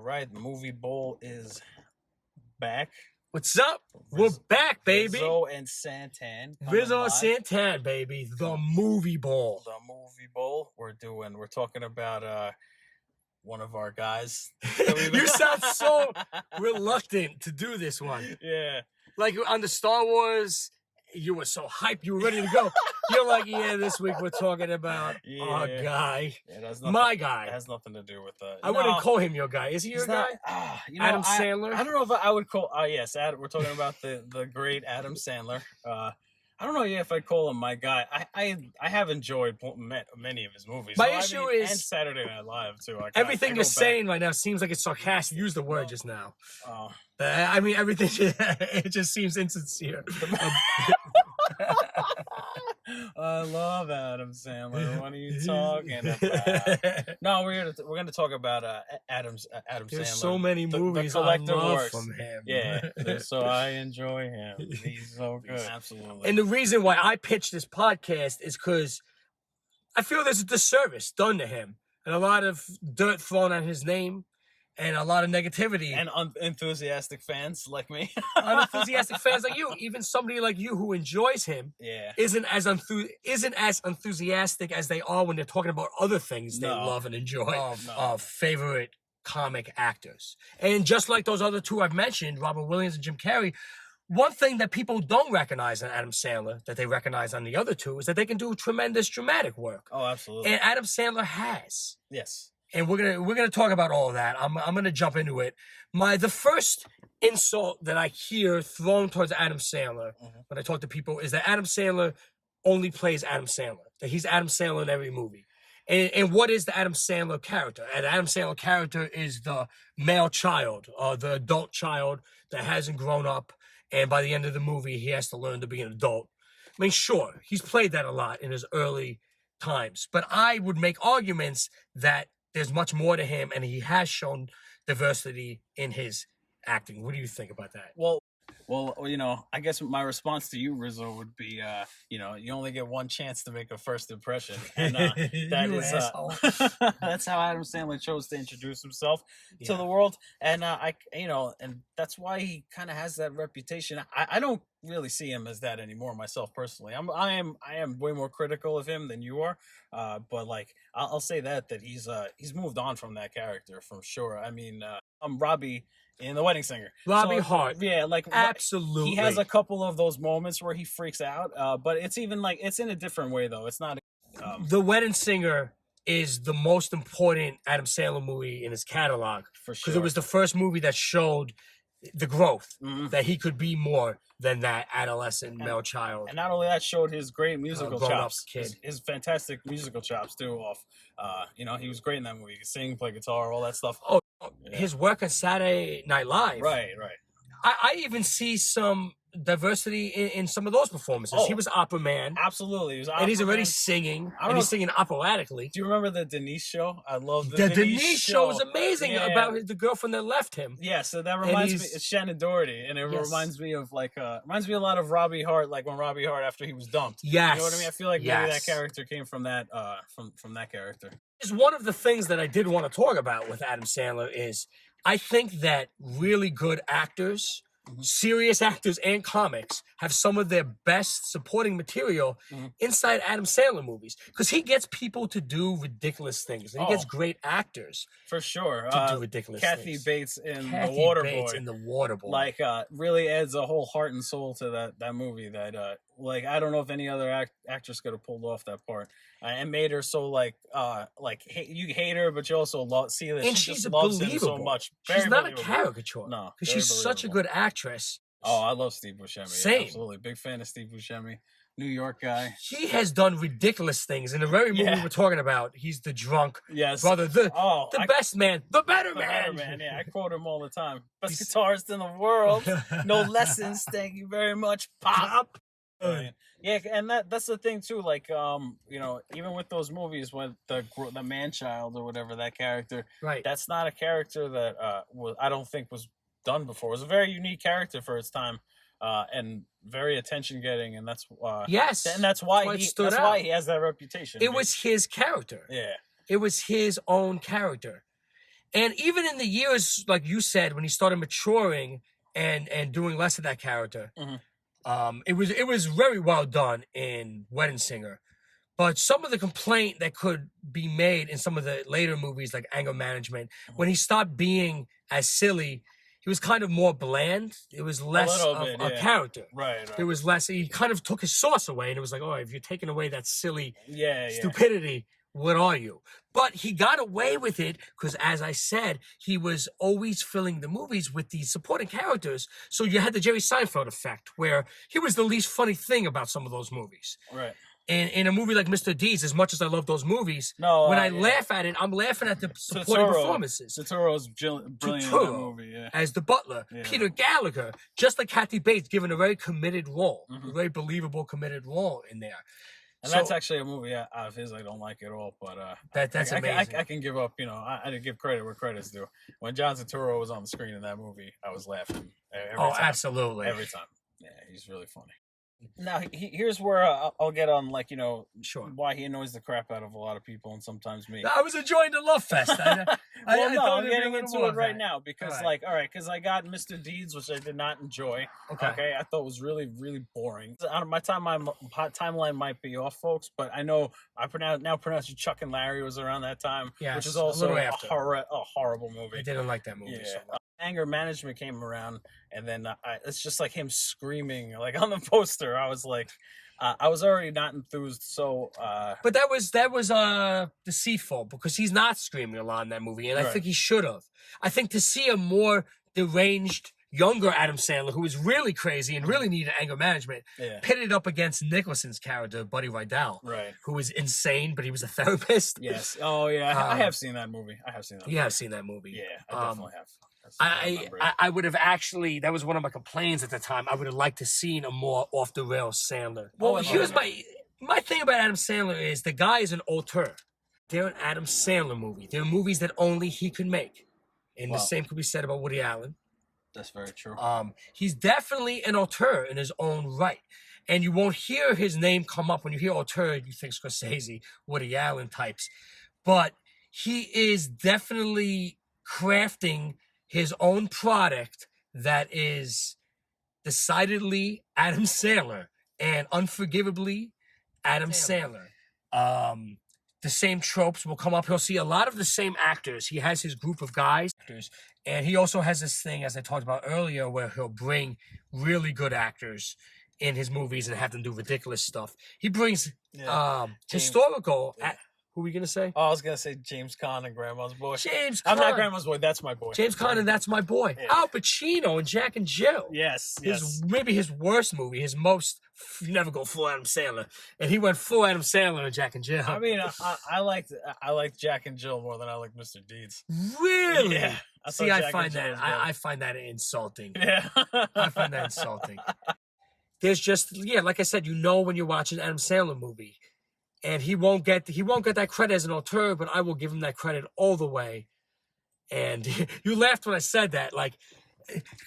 right, the movie bowl is back. What's up? We're back, baby. Rizzo and Santan. Rizzo and Santan, baby. The movie bowl. The movie bowl. We're talking about one of our guys. You sound so reluctant to do this one. Yeah. Like on the Star Wars, you were so hyped, you were ready to go. You're like, yeah, this week we're talking about our guy. Yeah, my guy. It has nothing to do with I wouldn't call him your guy. Is he your guy? Adam Sandler? I don't know if I would call... yes, we're talking about the great Adam Sandler. I don't know if I'd call him my guy. I have enjoyed many of his movies. My issue is... And Saturday Night Live, too. Everything you're saying right now seems like it's sarcastic. Use the word just now. I mean, everything... it just seems insincere. I love Adam Sandler. What are you talking about? No, we're gonna talk about Adam Sandler. There's so many movies the collective I love works from him. Yeah, so I enjoy him. He's so good. Absolutely. And the reason why I pitched this podcast is because I feel there's a disservice done to him and a lot of dirt thrown on his name. And a lot of negativity. And unenthusiastic fans like me. Unenthusiastic fans like you. Even somebody like you who enjoys him isn't as enthusiastic as they are when they're talking about other things they love and enjoy. Favorite comic actors. And just like those other two I've mentioned, Robert Williams and Jim Carrey, one thing that people don't recognize in Adam Sandler that they recognize on the other two is that they can do tremendous dramatic work. Oh, absolutely. And Adam Sandler has. Yes. And we're gonna talk about all of that. I'm gonna jump into it. The first insult that I hear thrown towards Adam Sandler when I talk to people is that Adam Sandler only plays Adam Sandler. That he's Adam Sandler in every movie. And what is the Adam Sandler character? And the Adam Sandler character is the male child, the adult child that hasn't grown up, and by the end of the movie he has to learn to be an adult. I mean, sure, he's played that a lot in his early times, but I would make arguments that there's much more to him, and he has shown diversity in his acting. What do you think about that? Well, I guess my response to you, Rizzo, would be, you only get one chance to make a first impression, and that's how Adam Sandler chose to introduce himself to the world, and and that's why he kind of has that reputation. I don't really see him as that anymore myself personally. I am way more critical of him than you are, but like I'll say that he's moved on from that character for sure. I mean, I'm Robbie in The Wedding Singer. Robbie Hart. Yeah, like absolutely. He has a couple of those moments where he freaks out, but it's even like it's in a different way though. It's not. The Wedding Singer is the most important Adam Sandler movie in his catalog for sure because it was the first movie that showed the growth that he could be more than that adolescent male child. And not only that, showed his great musical chops, kid. His fantastic musical chops too. He was great in that movie. He could sing, play guitar, all that stuff. His work on Saturday Night Live. Right. I even see some diversity in some of those performances. He was Opera Man. Absolutely. He was Opera and he's already Man. singing. And he's singing operatically. Do you remember the Denise show? I love the Denise show was amazing about the girlfriend that left him. Yeah, so that reminds me. It's Shannon Doherty, and it reminds me of reminds me a lot of Robbie Hart, like when Robbie Hart after he was dumped. Yes, you know what I mean. I feel like maybe that character came from that from that character. Is one of the things that I did want to talk about with Adam Sandler is I think that really good actors. Serious actors and comics have some of their best supporting material inside Adam Sandler movies because he gets people to do ridiculous things. And he gets great actors for sure to do ridiculous Kathy things. Bates in The Waterboy, like really adds a whole heart and soul to that movie. That I don't know if any other actress could have pulled off that part and made her so you hate her, but you also see that and she she's just loves him believable. so much. She's not a caricature. No, because she's such a good actress. Oh, I love Steve Buscemi. Same. Yeah, absolutely. Big fan of Steve Buscemi. New York guy. He has done ridiculous things. In the very movie we're talking about, he's the drunk brother, the best man, the better man. Yeah, I quote him all the time. Best guitarist in the world. No lessons. Thank you very much, Pop. Yeah, and that's the thing too. Like, even with those movies, when the man-child or whatever that character, that's not a character that I don't think was done before. It was a very unique character for its time, and very attention-getting, and that's why he has that reputation. It was his character. Yeah, it was his own character, And even in the years, like you said, when he started maturing and doing less of that character, it was very well done in Wedding Singer. But some of the complaint that could be made in some of the later movies, like Anger Management, when he stopped being as silly, he was kind of more bland. It was less of bit, a character. Right. There was less. He kind of took his sauce away, and it was like, oh, if you're taking away that silly stupidity, what are you? But he got away with it because, as I said, he was always filling the movies with these supporting characters. So you had the Jerry Seinfeld effect, where he was the least funny thing about some of those movies. Right. In a movie like Mr. Deeds, as much as I love those movies, when I laugh at it, I'm laughing at the supporting performances. Turturro's brilliant in that movie, as the butler. Peter Gallagher, just like Kathy Bates, given a very committed role, a very believable, committed role in there. And that's actually a movie out of his I don't like at all, but that's amazing. I can give up, I didn't give credit where credit's due. When John Turturro was on the screen in that movie, I was laughing every time. Absolutely. Every time. Yeah, he's really funny. Now, here's where I'll get on, like, why he annoys the crap out of a lot of people and sometimes me. I was enjoying the love fest. I'm getting into it right now because, because I got Mr. Deeds, which I did not enjoy. Okay, I thought was really, really boring. My timeline might be off, folks, but I know I pronounce you Chuck and Larry was around that time, which is also a horrible movie. I didn't like that movie so much. Anger Management came around, and then it's just like him screaming like on the poster. I was like, I was already not enthused. So, but that was deceitful because he's not screaming a lot in that movie, and I think he should have. I think to see a more deranged, younger Adam Sandler, who was really crazy and really needed anger management, pitted up against Nicholson's character, Buddy Rydell, who was insane, but he was a therapist. Yes. Oh yeah, I have seen that movie. You have seen that movie. Yeah, I definitely have. I would have actually, that was one of my complaints at the time. I would have liked to seen a more off the rails Sandler. Well, here's my thing about Adam Sandler is the guy is an auteur. They're an Adam Sandler movie. They're movies that only he could make. And the same could be said about Woody Allen. That's very true. He's definitely an auteur in his own right. And you won't hear his name come up. When you hear auteur, you think Scorsese, Woody Allen types. But he is definitely crafting his own product that is decidedly Adam Sandler and unforgivably Adam Sandler. The same tropes will come up. He'll see a lot of the same actors. He has his group of guys. And he also has this thing, as I talked about earlier, where he'll bring really good actors in his movies and have them do ridiculous stuff. He brings historical... Who were you going to say? Oh, I was going to say James Caan and Grandma's Boy. James Caan. I'm not Grandma's Boy. That's my boy. James Caan and That's My Boy. Yeah. Al Pacino and Jack and Jill. Yes. Maybe his worst movie, his most... You never go full Adam Sandler. And he went full Adam Sandler and Jack and Jill. I mean, I liked Jack and Jill more than I like Mr. Deeds. Really? Yeah. I find that insulting. Yeah. I find that insulting. There's just... Yeah, like I said, when you're watching an Adam Sandler movie. And he won't get that credit as an auteur, but I will give him that credit all the way. And you laughed when I said that. Like,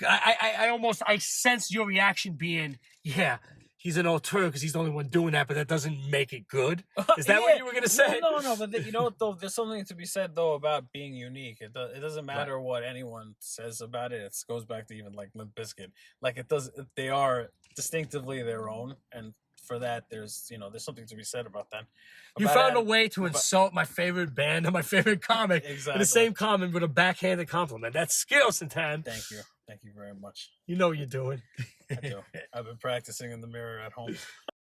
I sense your reaction being, yeah, he's an auteur because he's the only one doing that, but that doesn't make it good. Is that what you were gonna say? No. But you know what though? There's something to be said though about being unique. It doesn't matter what anyone says about it. It goes back to even like Limp Bizkit. Like it does. They are distinctively their own and. For that, there's something to be said about that. You found a way to insult my favorite band and my favorite comic in the same comment with a backhanded compliment. That's skill, Santan. Thank you very much. You know what you're doing. I do. I've been practicing in the mirror at home.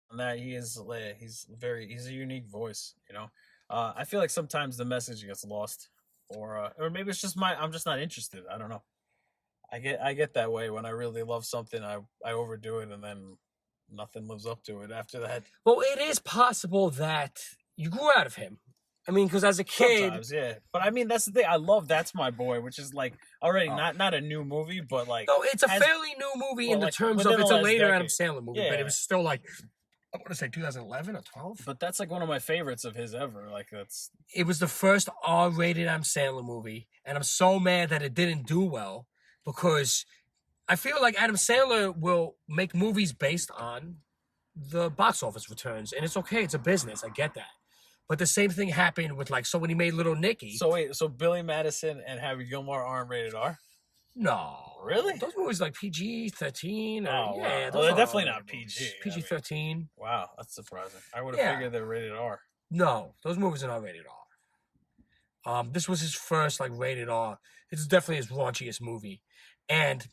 And that he's a unique voice. I feel like sometimes the message gets lost, or maybe it's just I'm just not interested. I don't know. I get that way when I really love something. I overdo it and then. Nothing lives up to it after that. Well, it is possible that you grew out of him. I mean, because as a kid... Sometimes, yeah. But I mean, that's the thing. I love That's My Boy, which is like already not a new movie, but like... No, it's a fairly new movie in the terms of it's a later Adam Sandler movie, but it was still like, I want to say 2011 or 12. But that's like one of my favorites of his ever. Like that's... It was the first R-rated Adam Sandler movie, and I'm so mad that it didn't do well because... I feel like Adam Sandler will make movies based on the box office returns, and it's okay. It's a business. I get that. But the same thing happened with so when he made Little Nicky. So wait, so Billy Madison and Happy Gilmore aren't rated R? No, really? Those movies like PG-13. Oh, yeah, wow. those They're are definitely not PG. PG-13. Wow, that's surprising. I would have figured they're rated R. No, those movies are not rated R. This was his first rated R. It's definitely his raunchiest movie, and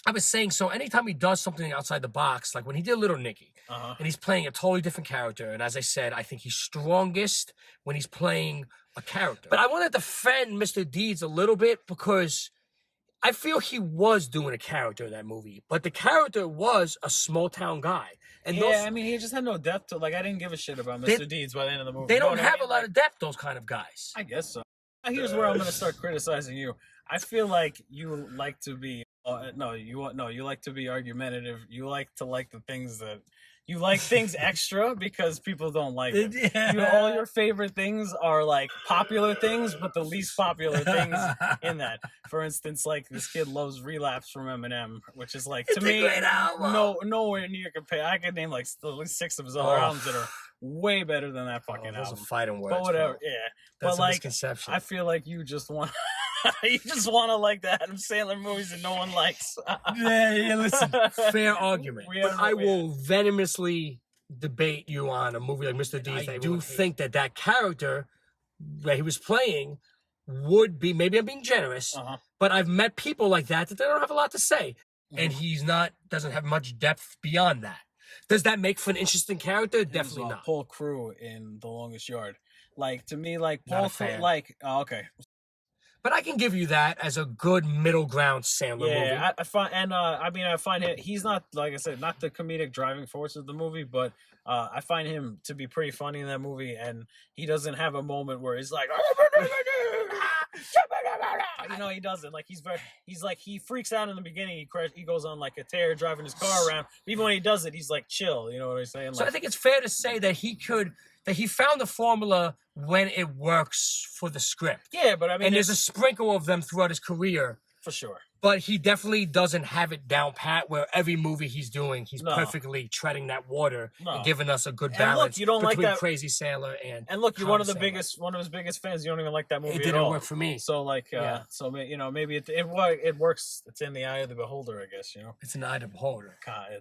I was saying, so anytime he does something outside the box, like when he did Little Nicky, and he's playing a totally different character, and as I said, I think he's strongest when he's playing a character. But I want to defend Mr. Deeds a little bit because I feel he was doing a character in that movie, but the character was a small town guy. And yeah, I mean, he just had no depth to I didn't give a shit about Mr. Deeds by the end of the movie. They don't have a lot of depth, those kind of guys. I guess so. Here's where I'm going to start criticizing you. I feel like you like to be you like to be argumentative. You like the things that you like things extra because people don't like it. Yeah. All your favorite things are popular things, but the least popular things in that. For instance, this kid loves Relapse from Eminem, which is to me nowhere near compare. I could name at least 6 of his other albums that are way better than that fucking album. Those are fighting words. But whatever, yeah. That's a misconception. I feel like you just want. You just want to like the Adam Sandler movies that no one likes. yeah, listen. Fair argument. But I will venomously debate you on a movie like Mr. Deeds. I do think that character that he was playing would be, maybe I'm being generous, but I've met people like that they don't have a lot to say. And he's doesn't have much depth beyond that. Does that make for an interesting character? Definitely not. Paul Crew in The Longest Yard. To me, Paul Crew, okay. But I can give you that as a good middle ground Sandler movie. Yeah, I find him. He's not, like I said, not the comedic driving force of the movie, but I find him to be pretty funny in that movie, and he doesn't have a moment where he's like, he doesn't. He freaks out in the beginning. He goes on a tear driving his car around. Even when he does it, he's chill. You know what I'm saying? So I think it's fair to say that he found the formula when it works for the script. Yeah, but I mean, and there's a sprinkle of them throughout his career. For sure. But he definitely doesn't have it down pat where every movie he's doing, he's perfectly treading that water and giving us a good balance. And look, you don't between like that Crazy Sandler and look, you're one of his biggest fans. You don't even like that movie. It didn't work for me. So maybe it works. It's in the eye of the beholder, I guess. It's an eye of the beholder. Yeah.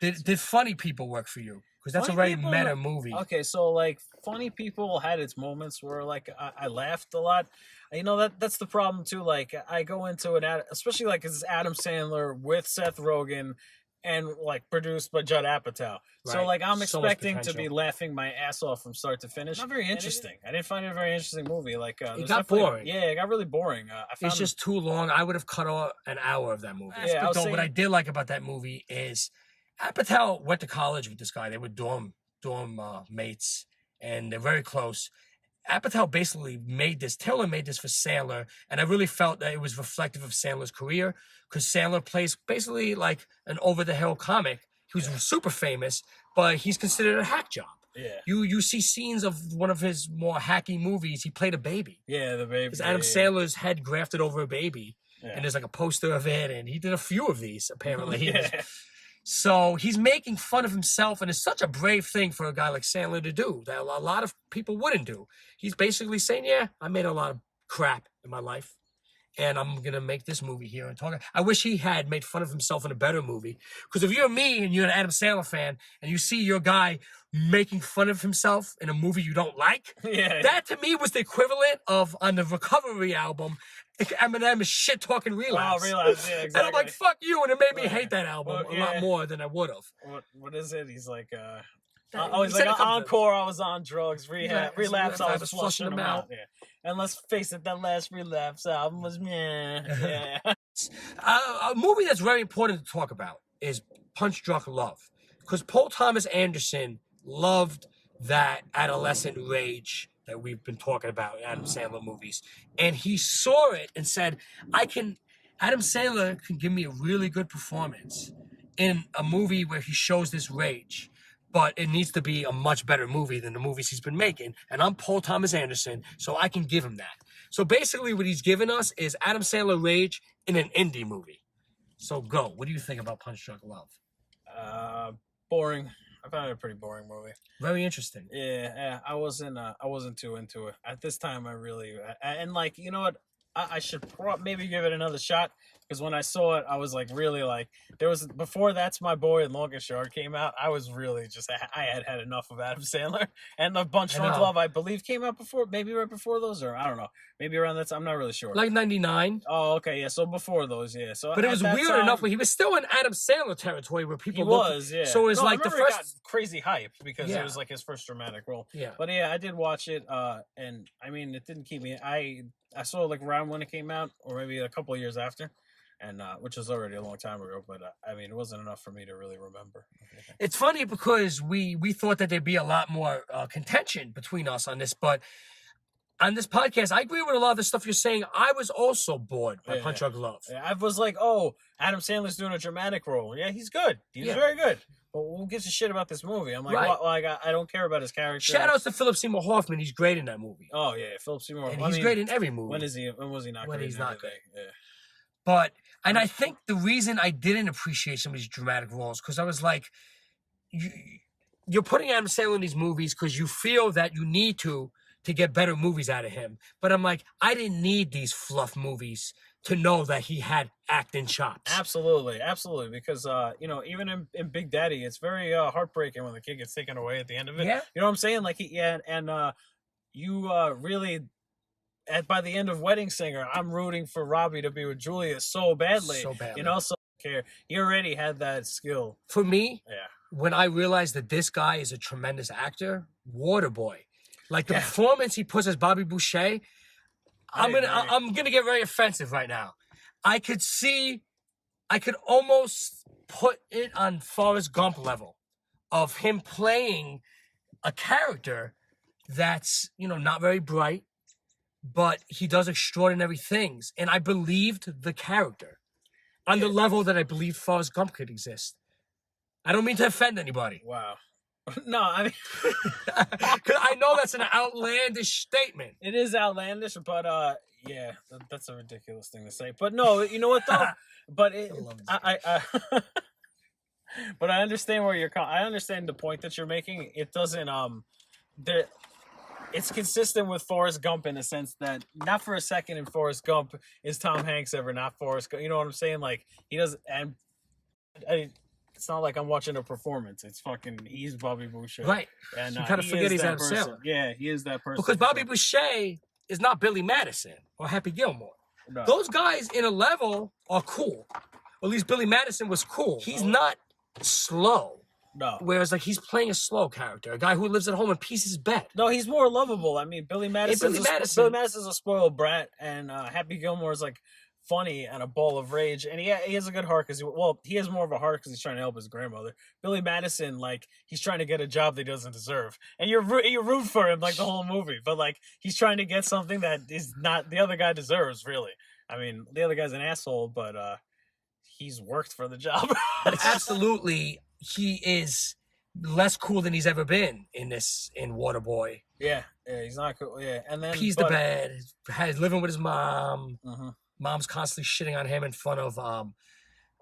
Did Funny People work for you? Because that's a very meta movie. Okay, so Funny People had its moments where I laughed a lot. That's the problem too. I go into especially it's Adam Sandler with Seth Rogen and produced by Judd Apatow. Right. So I'm expecting to be laughing my ass off from start to finish. Not very interesting. I didn't find it a very interesting movie. It got boring. Yeah, it got really boring. It's just too long. I would have cut off an hour of that movie. Yeah, what I did like about that movie is Apatow went to college with this guy. They were dorm mates, and they're very close. Apatow basically Taylor made this for Sandler, and I really felt that it was reflective of Sandler's career because Sandler plays basically an over-the-hill comic who's super famous, but he's considered a hack job. Yeah. You see scenes of one of his more hacky movies. He played a baby. Yeah, the baby. It's Adam Sandler's head grafted over a baby, and there's a poster of it, and he did a few of these apparently. So he's making fun of himself, and it's such a brave thing for a guy like Sandler to do that a lot of people wouldn't do. He's basically saying, yeah, I made a lot of crap in my life, and I'm going to make this movie here and talk. I wish he had made fun of himself in a better movie, because if you're me and you're an Adam Sandler fan, and you see your guy making fun of himself in a movie you don't like, that to me was the equivalent of, on the Recovery album, Eminem is shit-talking Relapse. Oh, Relapse, yeah, exactly. And I'm like, fuck you, and it made me hate that album a lot more than I would have. What is it? He's like, he's like, Encore, I was on drugs. Relapse, I was flushing them out. Yeah. And let's face it, that last Relapse album was meh. Yeah. A movie that's very important to talk about is Punch Drunk Love. Because Paul Thomas Anderson loved that adolescent rage that we've been talking about in Adam Sandler movies. And he saw it and said, Adam Sandler can give me a really good performance in a movie where he shows this rage. But it needs to be a much better movie than the movies he's been making. And I'm Paul Thomas Anderson, so I can give him that. So basically what he's given us is Adam Sandler rage in an indie movie. So go. What do you think about Punch Drunk Love? Boring. I found it a pretty boring movie. Very interesting. Yeah, I wasn't too into it at this time. And like, you know what? I should maybe give it another shot, because when I saw it, I was like really like, there was before That's My Boy and Longest Yard came out. I was really just I had enough of Adam Sandler, and A Bunch Drunk Love, I believe, came out before, maybe right before those, or I don't know, maybe around that time. I'm not really sure. Like 99. Oh, okay, yeah. So before those, yeah. So, but it was weird enough where he was still in Adam Sandler territory where people yeah. So it was like the first got crazy hype because it was like his first dramatic role. Yeah. But yeah, I did watch it, and I mean, it didn't keep me. I saw it like around when it came out, or maybe a couple of years after, and which was already a long time ago. But I mean, it wasn't enough for me to really remember. It's funny because we thought that there'd be a lot more contention between us on this, but on this podcast, I agree with a lot of the stuff you're saying. I was also bored by Punch Drunk Love. Yeah, I was like, oh, Adam Sandler's doing a dramatic role. Yeah, he's good. He's very good. But who gives a shit about this movie? I'm like, I don't care about his character. Shout out to Philip Seymour Hoffman. He's great in that movie. Oh yeah, Philip Seymour. And he's great in every movie. When was he not? When great he's not great. Yeah. But I think the reason I didn't appreciate some of these dramatic roles, because I was like, you're putting Adam Sandler in these movies because you feel that you need to get better movies out of him. But I'm like, I didn't need these fluff movies to know that he had acting chops. Absolutely, because you know, even in Big Daddy, it's very heartbreaking when the kid gets taken away at the end of it. Yeah. You know what I'm saying? Like you really, by the end of Wedding Singer, I'm rooting for Robbie to be with Julia so badly. You know, so I don't care. He already had that skill. For me, yeah. When I realized that this guy is a tremendous actor, Waterboy. Like the performance he puts as Bobby Boucher, I'm gonna get very offensive right now. I could almost put it on Forrest Gump level of him playing a character that's, you know, not very bright, but he does extraordinary things. And I believed the character on the level that I believed Forrest Gump could exist. I don't mean to offend anybody. Wow. No, I mean, because I know that's an outlandish statement. It is outlandish, but yeah, that's a ridiculous thing to say. But no, you know what though? But but I understand where I understand the point that you're making. It doesn't it's consistent with Forrest Gump in the sense that not for a second in Forrest Gump is Tom Hanks ever not Forrest Gump. You know what I'm saying? Like he doesn't, and it's not like I'm watching a performance. It's he's Bobby Boucher. Right. And you kind of forget he's Adam Sandler. Yeah, he is that person. Because Bobby Boucher is not Billy Madison or Happy Gilmore. No. Those guys in a level are cool. At least Billy Madison was cool. He's not slow. No. Whereas like he's playing a slow character, a guy who lives at home and pieces his bed. No, he's more lovable. I mean, Billy Madison's a spoiled brat, and Happy Gilmore is like funny and a ball of rage, and he has a good heart because he has more of a heart because he's trying to help his grandmother. Billy Madison, like, he's trying to get a job that he doesn't deserve, and you root for him like the whole movie, but like he's trying to get something that is not the other guy deserves. Really, I mean, the other guy's an asshole, but he's worked for the job. Absolutely, he is less cool than he's ever been in Waterboy. Yeah, he's not cool. Yeah, and then pees the bed, living with his mom. Uh-huh. Mom's constantly shitting on him in front of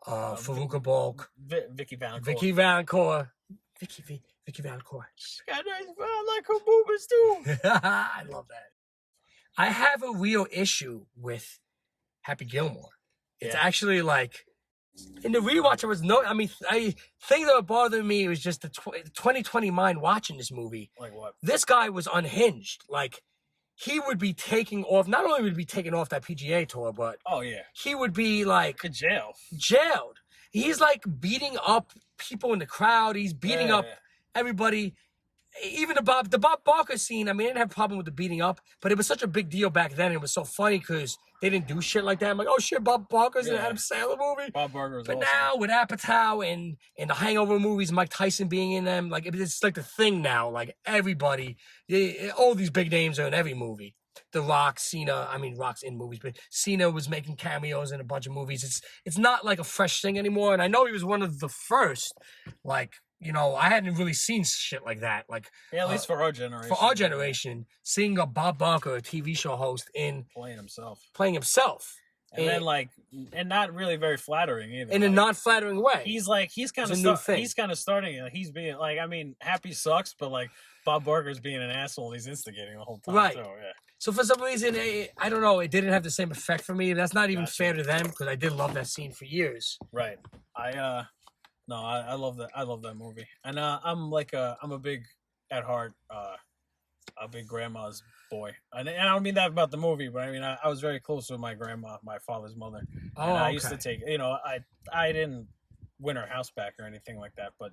Faruka Balk. Vicky Valancourt. Vicky Valancourt. I like her boobas too. I love that. I have a real issue with Happy Gilmore. It's actually like in the rewatch. I think that bothered me was just the 2020 mind watching this movie. Like what? This guy was unhinged. Like he would be taking off. Not only would he be taking off that PGA tour, but he would be like jailed. He's like beating up people in the crowd. He's beating up everybody. Even the Bob Barker scene. I mean, I didn't have a problem with the beating up, but it was such a big deal back then. It was so funny because they didn't do shit like that. I'm like, oh shit, Bob Barker's in an Adam Sandler movie. Bob Barker was But awesome. now with Apatow and the Hangover movies, Mike Tyson being in them, like it's like the thing now. Like everybody, all these big names are in every movie. The Rock, Cena. I mean, Rock's in movies, but Cena was making cameos in a bunch of movies. It's not like a fresh thing anymore. And I know he was one of the first, like. You know, I hadn't really seen shit like that. Like, at least for our generation. For our generation, seeing a Bob Barker, a TV show host, playing himself. And then and not really very flattering either. In a not flattering way. He's kind of starting it. He's being I mean, Happy sucks, but Bob Barker's being an asshole. He's instigating the whole time. Right. So, yeah. So for some reason, I don't know, it didn't have the same effect for me. That's not even fair to them because I did love that scene for years. Right. I love that. I love that movie, and I'm a big at heart a big grandma's boy, and I don't mean that about the movie, but I mean I was very close with my grandma, my father's mother. Oh, and I used to take I didn't win her house back or anything like that, but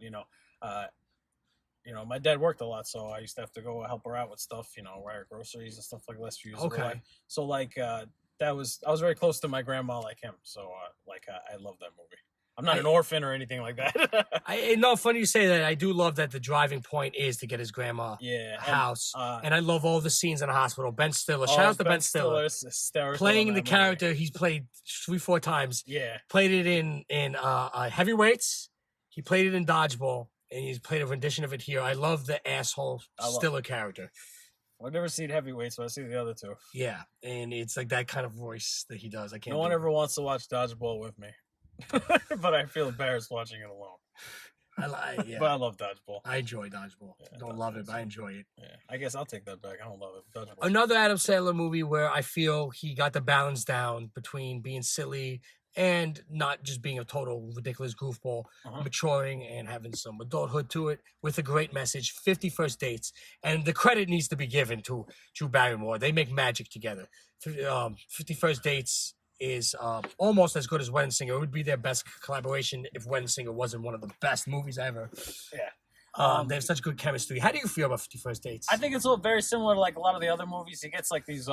my dad worked a lot, so I used to have to go help her out with stuff, wire groceries and stuff like last few years. Okay. So I was very close to my grandma like him. So I love that movie. I'm not an orphan or anything like that. Funny you say that. I do love that the driving point is to get his grandma a house. And I love all the scenes in the hospital. Ben Stiller. Shout out to Ben Stiller. Playing the character he's played 3-4 times. Yeah. Played it in Heavyweights. He played it in Dodgeball. And he's played a rendition of it here. I love the asshole Stiller character. I've never seen Heavyweights, but I've seen the other two. Yeah. And it's like that kind of voice that he does. No one ever wants to watch Dodgeball with me. But I feel embarrassed watching it alone. Yeah. But I love Dodgeball. I enjoy Dodgeball. Yeah, don't love it, but I enjoy it. Yeah. I guess I'll take that back. I don't love it. Dodgeball. Another Adam Sandler movie where I feel he got the balance down between being silly and not just being a total ridiculous goofball, maturing and having some adulthood to it with a great message. 50 First Dates. And the credit needs to be given to Drew Barrymore. They make magic together. 50 First Dates is almost as good as Wedding Singer. It would be their best collaboration if Wedding Singer wasn't one of the best movies ever. Yeah. They have such good chemistry. How do you feel about 50 First Dates? I think it's all very similar to a lot of the other movies. He gets these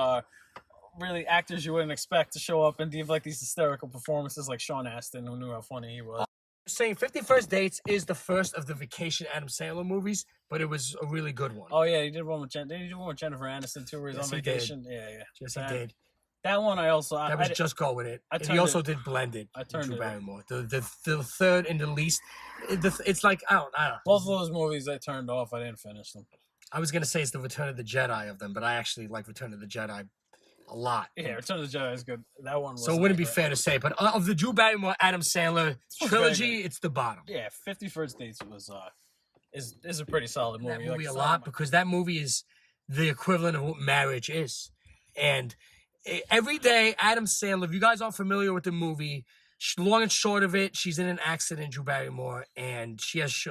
really actors you wouldn't expect to show up and give these hysterical performances like Sean Astin, who knew how funny he was. Saying 50 First Dates is the first of the Vacation Adam Sandler movies, but it was a really good one. Oh yeah, he did one with Jennifer Aniston too, where he's on vacation. Did. Yeah. Yes, he did. That one I also Just Go With It. And he also did Blended. I turned Drew it. Barrymore. The third and the least. It's like I don't know. Both of those movies I turned off. I didn't finish them. I was gonna say it's the Return of the Jedi of them, but I actually like Return of the Jedi a lot. Yeah, Return of the Jedi is good. That one. So it wouldn't be fair to say, but of the Drew Barrymore Adam Sandler trilogy, it's the bottom. Yeah, 50 First Dates is a pretty solid movie. That movie a lot because that movie is the equivalent of what marriage is, and every day Adam Sandler. If you guys aren't familiar with the movie, long and short of it, she's in an accident, Drew Barrymore, and she has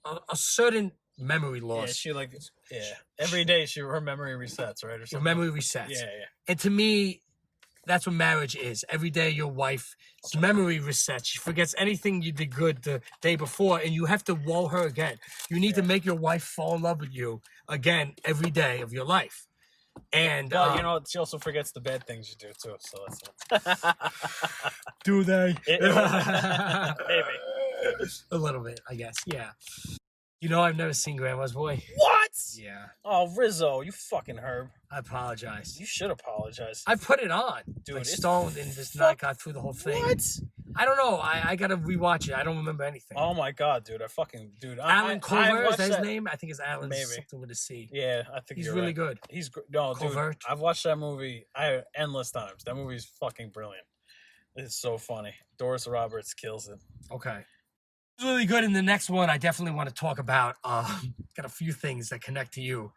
a certain memory loss. Yeah, every day her memory resets, right? Or something. Your memory resets. Yeah. And to me, that's what marriage is. Every day your wife's memory resets. She forgets anything you did good the day before, and you have to woo her again. You need to make your wife fall in love with you again every day of your life. And she also forgets the bad things you do too. So that's do they? Maybe a little bit, I guess. Yeah. I've never seen Grandma's Boy. What? Yeah. Oh, Rizzo, you fucking herb. I apologize. You should apologize. I put it on. Dude, it's stoned and just not got through the whole thing. What? I don't know. I got to rewatch it. I don't remember anything. Oh, my God, dude. Alan Covert, is that his name? I think it's Alan. Maybe. Something with a C. Yeah, I think he's really right. good. He's no, Covert. dude. I've watched that movie endless times. That movie's fucking brilliant. It's so funny. Doris Roberts kills it. Okay. It's really good. In the next one, I definitely want to talk about. Got a few things that connect to you.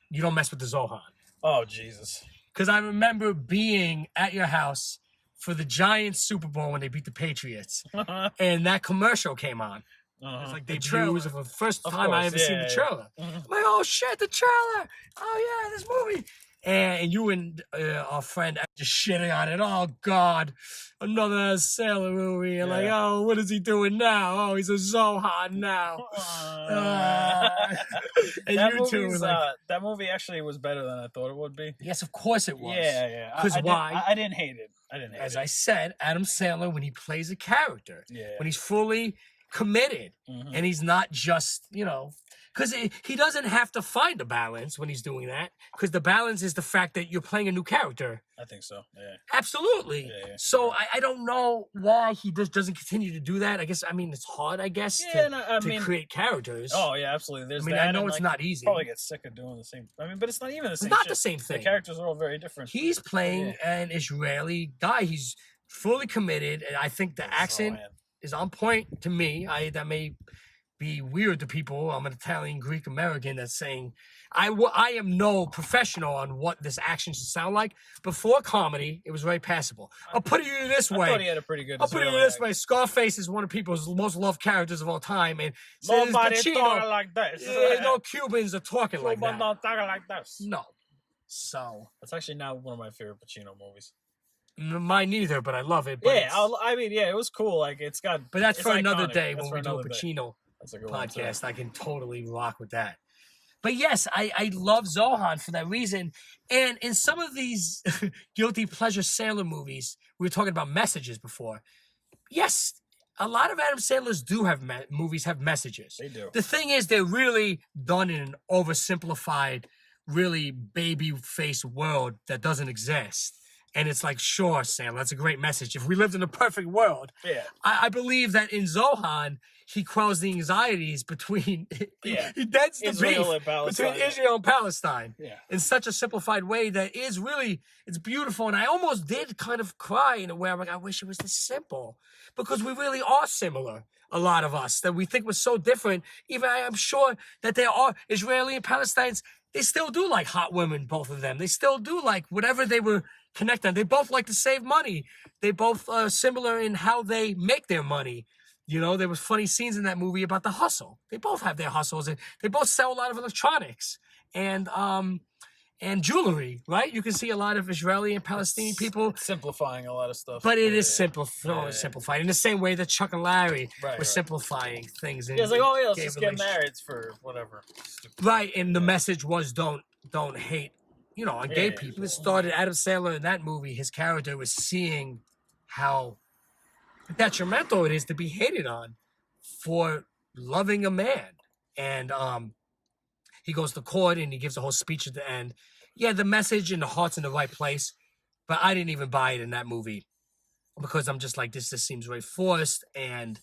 You don't mess with the Zohan. Oh Jesus! Because I remember being at your house for the Giants Super Bowl when they beat the Patriots, and that commercial came on. It's like the trailer. For the first time I ever seen the trailer. I'm like, oh shit, the trailer! Oh yeah, this movie. And you and our friend just shitting on it. Oh, God, another Sailor movie. And like, oh, what is he doing now? Oh, he's a Zohan now. And that you two were like... that movie actually was better than I thought it would be. Yes, of course it was. Yeah. Because why? I didn't hate it. As I said, Adam Sandler, when he plays a character, when he's fully committed, and he's not just, Because he doesn't have to find a balance when he's doing that. Because the balance is the fact that you're playing a new character. I think so. Yeah. Absolutely. Yeah. So I don't know why he doesn't continue to do that. I guess it's hard. I guess to create characters. Oh yeah, absolutely. There's I know it's not easy. Probably get sick of doing the same. But it's not even the same. It's not the same thing. The characters are all very different. He's playing an Israeli guy. He's fully committed, and I think the accent is on point to me. That may be weird to people. I'm an Italian Greek American that's saying I am no professional on what this action should sound like. Before comedy, it was very passable. I'll put it this way. I thought he had a pretty good. I'll put it this way. Scarface is one of people's most loved characters of all time, and nobody talking like this. No Cubans are talking like that. Not talking like this. No. So that's actually not one of my favorite Pacino movies. Mine neither, but I love it. But it was cool. Like it's got. But that's for iconic. Another day that's when we do a Pacino podcast. I can totally rock with that. But yes, I love Zohan for that reason. And in some of these guilty pleasure Sandler movies, we were talking about messages before. Yes, a lot of Adam Sandler's do have movies have messages. They do. The thing is, they're really done in an oversimplified, really baby-faced world that doesn't exist. And it's like, sure, Sam, that's a great message. If we lived in a perfect world, I believe that in Zohan, he quells the anxieties between he deads the beef between Israel and Palestine in such a simplified way that is really, it's beautiful. And I almost did kind of cry in a way. I'm like, I wish it was this simple, because we really are similar. A lot of us that we think was so different. Even I'm sure that there are Israeli and Palestinians. They still do like hot women, both of them. They still do like whatever they were connected on. They both like to save money. They both are similar in how they make their money. You know, there was funny scenes in that movie about the hustle. They both have their hustles, and they both sell a lot of electronics and jewelry, right? You can see a lot of Israeli and Palestinian people simplifying a lot of stuff. But it is simplified in the same way that Chuck and Larry were simplifying things. It's like, let's just get married for whatever. Right, and the message was don't hate, on gay people. It started Adam Sandler in that movie. His character was seeing how detrimental it is to be hated on for loving a man. And he goes to court and he gives a whole speech at the end. Yeah, the message and the heart's in the right place, but I didn't even buy it in that movie because I'm just like, this just seems very forced, and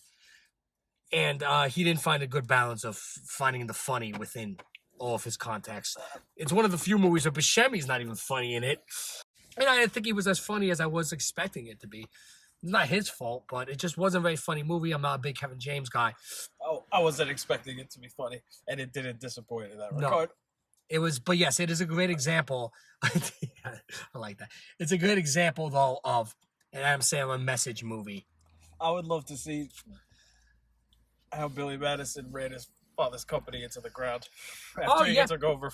he didn't find a good balance of finding the funny within all of his context. It's one of the few movies where Buscemi's not even funny in it, and I didn't think he was as funny as I was expecting it to be. It's not his fault, but it just wasn't a very funny movie. I'm not a big Kevin James guy. Oh, I wasn't expecting it to be funny, and it didn't disappoint in that regard. It was, but yes, it is a great example. I like that. It's a great example, though, of an Adam Sandler message movie. I would love to see how Billy Madison ran his father's company into the ground after he took over.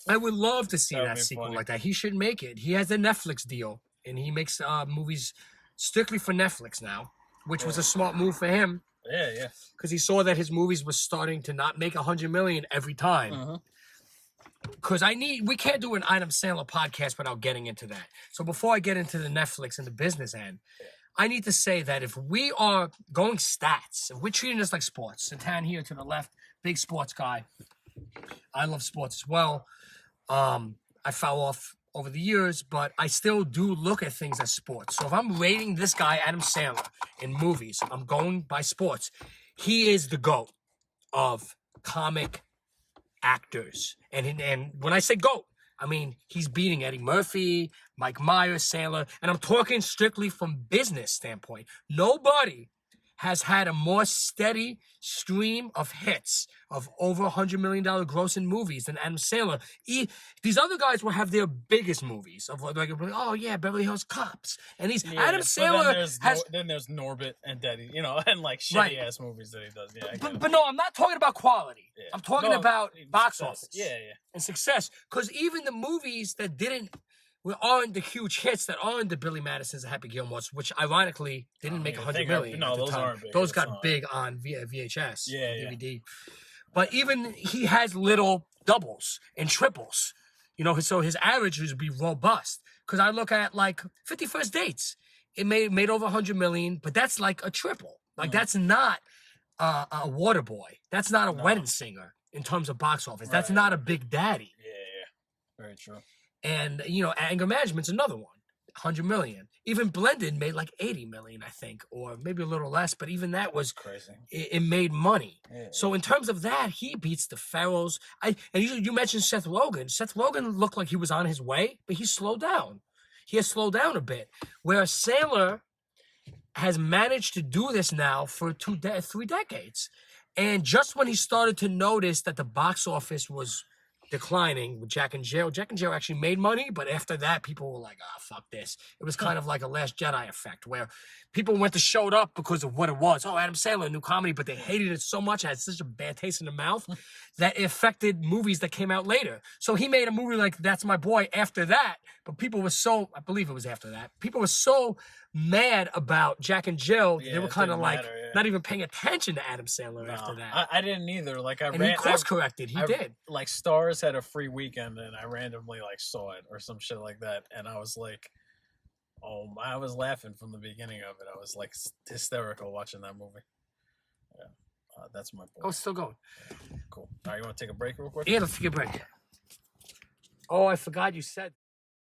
I would love to see that sequel like that. He should make it. He has a Netflix deal, and he makes movies strictly for Netflix now, which was a smart move for him. Yeah. Because he saw that his movies were starting to not make $100 million every time. Because we can't do an Adam Sandler podcast without getting into that. So before I get into the Netflix and the business end, I need to say that if we are going stats, if we're treating this like sports, Satan here to the left, big sports guy. I love sports as well. I fell off over the years, but I still do look at things as sports. So if I'm rating this guy, Adam Sandler, in movies, I'm going by sports. He is the GOAT of comic actors. And when I say GOAT, I mean, he's beating Eddie Murphy, Mike Myers, Sandler, and I'm talking strictly from business standpoint. Nobody has had a more steady stream of hits of over $100 million gross in movies than Adam Sandler. These other guys will have their biggest movies of like, Beverly Hills Cops, and Adam Sandler then there's Norbit and Daddy, and like shitty ass movies that he does. Yeah, but no, I'm not talking about quality. Yeah. I'm talking about box office. Yeah, and success. Because even the movies that aren't the huge hits, that aren't the Billy Madison's and Happy Gilmore's, which ironically didn't make $100 million. No, those aren't big. Those got big on VHS, DVD. But even he has little doubles and triples, so his average would be robust. Because I look at like 50 First Dates, it made over $100 million, but that's like a triple. Like that's not a water boy. That's not a wedding singer. in terms of box office. That's Right. not a Big Daddy. Yeah. Very true. And Anger Management's another one. 100 million. Even Blended made like 80 million, I think, or maybe a little less, but even that was Crazy. It made money. Yeah. So in terms of that, he beats the Pharaohs. And you mentioned Seth Rogen. Seth Rogen looked like he was on his way, but he slowed down. He has slowed down a bit. Whereas Sandler has managed to do this now for 3 decades. And just when he started to notice that the box office was declining with Jack and Jill actually made money, but after that, people were like, fuck this. It was kind of like a Last Jedi effect, where people went to show up because of what it was. Oh, Adam Sandler, new comedy, but they hated it so much, it had such a bad taste in the mouth, that it affected movies that came out later. So he made a movie like That's My Boy after that, but people were so, I believe it was after that, people were so mad about Jack and Jill, they were kind of like not even paying attention to Adam Sandler after that. I didn't either. Like he course corrected. He did. Like Stars had a free weekend, and I randomly like saw it or some shit like that, and I was like, oh, I was laughing from the beginning of it. I was like hysterical watching that movie. Yeah, That's My Boy. Oh, it's still going. Yeah. Cool. All right, you want to take a break real quick? Yeah, let's take a break. Oh, I forgot you said.